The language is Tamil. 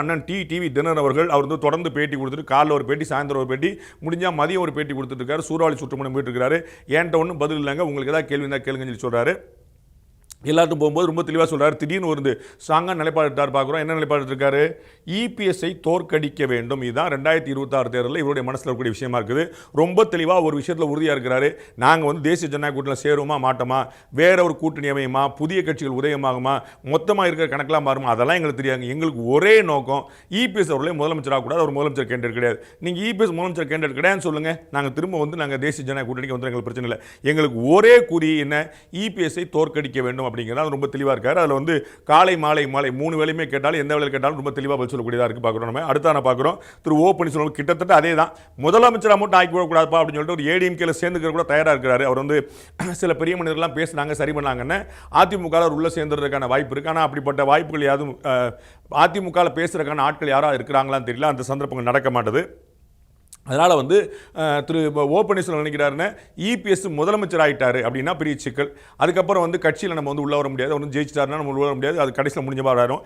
அண்ணன் டிவி தினகரன் அவர்கள் அவர் வந்து தொடர்ந்து பேட்டி கொடுத்துட்டு காலைல ஒரு பேட்டி, சாயந்தரம் ஒரு பேட்டி, முடிஞ்சா மதியம் ஒரு பேட்டி கொடுத்துட்டு இருக்காரு. சூறாவளி சுற்றுமணம் போயிட்டு இருக்காரு. என்கிட்ட ஒன்றும் பதில் இல்லைங்க, உங்களுக்கு ஏதாவது கேள்வி இருந்தால் கேளுங்கன்னு சொல்லி சொல்றாரு. எல்லாத்தையும் போகும்போது ரொம்ப தெளிவாக சொல்றாரு. திடீர்னு ஒரு ஸ்ட்ராங்காக நிலைப்பாடு பார்க்குறோம். என்ன நிலைப்பாடு இருக்காரு? இபிஎஸ்ஐ தோற்கடிக்க வேண்டும். இதுதான் 2026 தேர்தலில் இவருடைய மனசில் இருக்கக்கூடிய விஷயமா இருக்குது. ரொம்ப தெளிவாக ஒரு விஷயத்தில் உறுதியாக இருக்கிறாரு. நாங்கள் வந்து தேசிய ஜனநாயக கூட்டணியில் சேருமா மாட்டோமா, வேற ஒரு கூட்டணி அமையுமா, புதிய கட்சிகள் உதயமாகுமா, மொத்தமாக இருக்கிற கணக்கெல்லாம் மாறுமா, அதெல்லாம் எங்களுக்கு தெரியாது. எங்களுக்கு ஒரே நோக்கம், இபிஎஸ் அவர்களே முதலமைச்சராக கூடாது. அவர் முதலமைச்சர் கேண்டிடேட் கிடையாது. நீங்கள் இபிஎஸ் முதலமைச்சர் கேண்டிடேட் கிடையாதுன்னு சொல்லுங்க, நாங்கள் திரும்ப வந்து நாங்கள் தேசிய ஜனநாயக கூட்டணிக்கு வந்து எங்களுக்கு பிரச்சனை இல்லை. எங்களுக்கு ஒரே குறி என்ன, இபிஎஸ்ஐ தோற்கடிக்க வேண்டும் அப்படிங்கிறது ரொம்ப தெளிவாக இருக்காரு. அதில் வந்து காலை மாலை 3 வேளையுமே கேட்டாலும் எந்த வேலையில் கேட்டாலும் ரொம்ப தெளிவாக பதில் சொல்லக்கூடியதாக இருக்குது. பார்க்குறோம். நம்ம அடுத்த பார்க்குறோம் திரு ஓ பன்னீர்செல்வம் கிட்டத்தட்ட அதே தான். முதலமைச்சராக மட்டும் ஆக்கி விடக்கூடாதுப்பா அப்படின்னு சொல்லிட்டு ஒரு ஏடிஎம்கேல சேர்ந்துக்கிற கூட தயாராக இருக்கிறாரு. அவர் வந்து சில பெரிய மனிதர்கள்லாம் பேசினாங்க, சரி பண்ணாங்கன்னு அதிமுக உள்ள சேர்ந்துறதுக்கான வாய்ப்பு இருக்குது. ஆனால் அப்படிப்பட்ட வாய்ப்புகள் யாரும் அதிமுக பேசுறதுக்கான ஆட்கள் யாராவது இருக்கிறாங்களான்னு தெரியல. அந்த சந்தர்ப்பங்கள் நடக்க மாட்டேது. அதனால் வந்து திரு ஓ பன்னீர்செல்வம் நினைக்கிறாருன்னு இபிஎஸ் முதலமைச்சர் ஆகிட்டாரு அப்படின்னா பெரிய சிக்கல். அதுக்கப்புறம் வந்து கட்சியில் நம்ம வந்து உள்ள வர முடியாது. ஒன்றும் ஜெயிச்சிட்டாருன்னா நம்ம உள்ள வர முடியாது. அது கடைசியில் முடிஞ்ச மாதிரி ஆயிரும்.